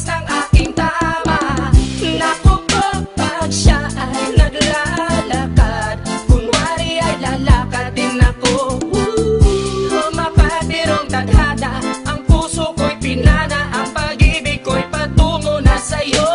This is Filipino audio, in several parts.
ng aking tama. Naku po, pag siya ay naglalakad, kunwari ay lalakad din ako. Mapabirong tadhana, ang puso ko'y pinana, ang pag-ibig ko'y patungo na sa'yo.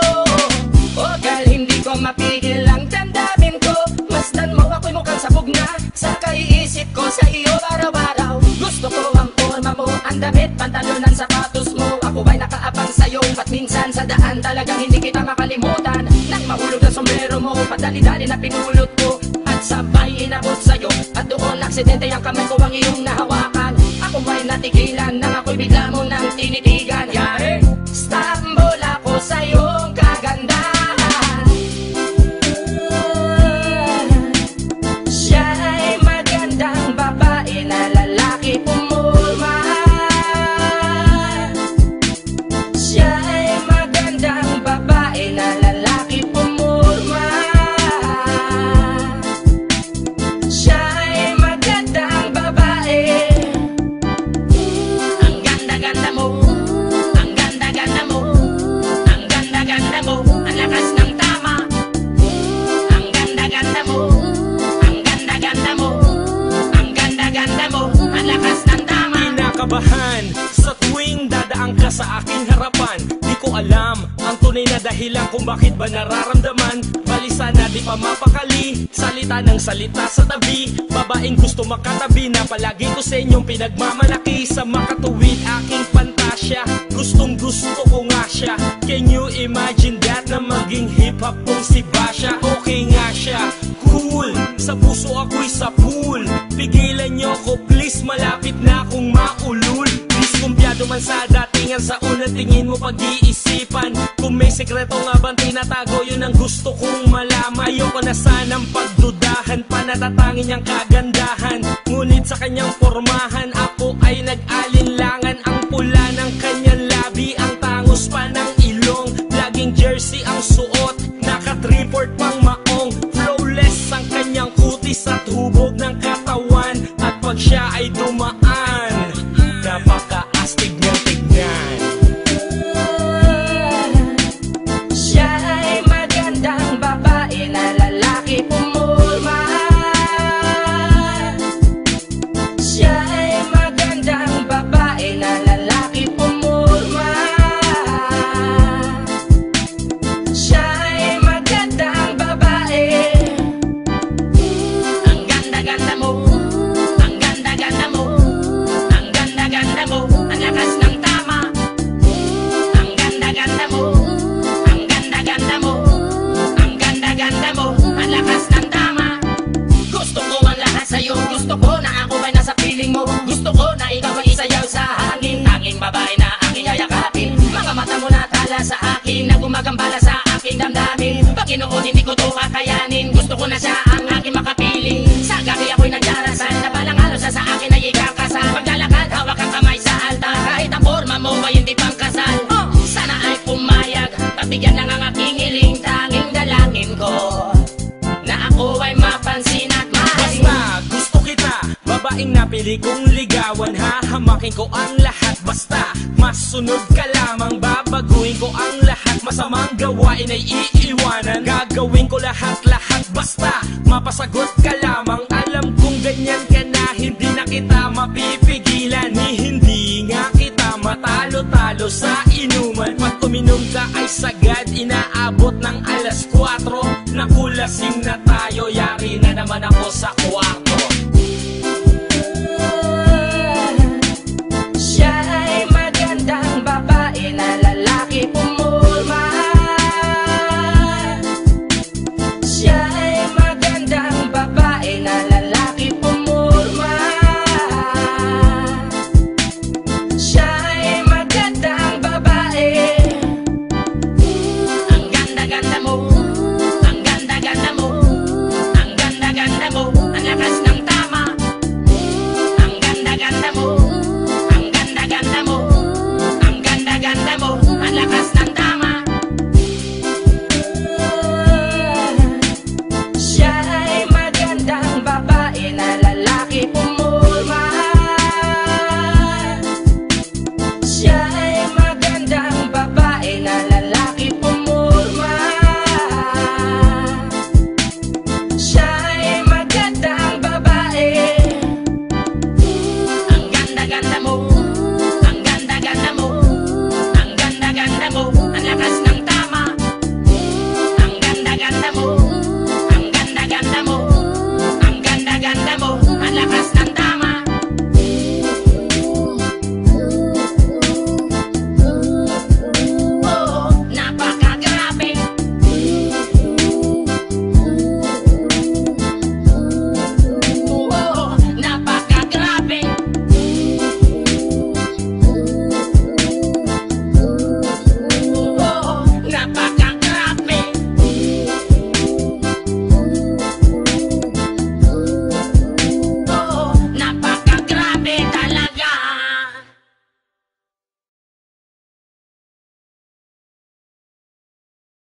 O dahil hindi ko mapigil ang damdamin ko, masdan mo ako'y mukhang sabog na sa kaiisip ko sa iyo araw-araw. Gusto ko ang forma mo, ang damit, pantalonan, sapatos mo. Ako ba'y nakaabang sa'yo, ba't minsan sa daan talagang hindi kita makalimutan. Nang mahulog ang sombrero mo, padali-dali na pinulot ko, at sabay inabot sa'yo. At doon aksidente ang kamay ko ang iyong nahawakan. Ako ba'y natigilan, nang ako'y bigla mo nang tinitigan. Yari, stambol ako sa iyong kagandahan. Siya ay magandang babae na lalaki pumulma. Siya ay magandang babae na lalaki pumulma. Siya ay magandang babae. Ang ganda-ganda mo, ang ganda-ganda mo, ang ganda-ganda mo, ang lakas ng tama. Ang ganda-ganda mo, ang ganda-ganda mo, ang ganda-ganda mo, ang lakas ng tama. Kinakabahan sa tuwing dadaang ka sa aking harapan. Di ko alam ang tunay na dahilan kung bakit ba nararamdaman. Balisa na di pa mapakali, salita ng salita sa tabi. Babaeng gusto makatabi na palagi ko sa inyong pinagmamalaki. Sa makatuwid aking pantasya, gustong gusto ko nga siya. Can you imagine that, na maging hip-hop kong si Basha? Okay nga siya, cool, sa puso ako'y sa pool. Pigilan nyo ko please, malapit na akong maulul. Diskumpiyado man sa datingan, sa unang tingin mo pag-iisipan. Kung may sekreto nga bang tinatago, yun ang gusto kong malaman. Ayoko na sanang pagdudahan, panatatangin niyang kagandahan. Ngunit sa kanyang pormahan, ako ay nag-alinlangan. Ang pula ng kanyang labi, ang tangos pa ng ilong. Laging jersey ang suot, naka-3-4 pang maong. Flawless ang kanyang kutis at hubog ng katawan. At pag siya ay dumaan, napaka-astig niyang tignan. Siya ay magandang babae na lalaki pumulma. Siya ay magandang babae na lalaki pumulma. Siya ay magandang babae. Ang ganda-ganda mo, ang ganda-ganda mo, ang ganda-ganda mo, ang lakas ng tama. Ang ganda-ganda mo, ang ganda-ganda mo, ang ganda-ganda mo, ang lakas ng tama. Gusto ko ang lahat sa'yo, gusto ko na ako ba'y nasa piling mo. Gusto ko na ikaw ay isayaw sa hangin, tanging babae na aking yayakapin. Mga mata mo na tala sa akin, na gumagambala sa aking damdamin. Paginoon hindi ko to kakayanin, gusto ko na siya ang aking makapiling. Sa gabi ako'y nagdarasal, na balang araw sa akin ay ikakasal. Paglalakad, hawak ang kamay sa altar, kahit ang forma mo ay hindi pang kasal. Sana ay pumayag, pabigyan ng ang aking hiling. Tanging dalangin ko na ako ay mapansin at mahalin. Basta gusto kita, babaeng napili kong ligawan. Hahamakin ko ang lahat, basta masunod ka lamang. Babaguhin ko ang lahat, masamang gawain ay iiwanan. Gagawin ko lahat-lahat, basta mapasagot ka lamang. Alam kong ganyan ka na, hindi na kita mapipigilan. Hindi nga kita matalo-talo sa inuman. Pag uminom ka ay sagad, inaabot ng alas 4. Nakulasing na tayo, yari na naman ako sa kwarto. Siya ay magandang babae na lalaki pumulma. Siya ay magandang babae na lalaki pumulma. Siya ay magandang babae. Ang ganda-ganda mo, ang ganda-ganda mo, ang ganda-ganda mo, ang lakas ng tama. Ang ganda-ganda mo, ang ganda-ganda mo, ang ganda-ganda mo, ang lakas ng tama. Siya ay magandang babae na lalaki pumulma. Siya ay magandang babae na lakas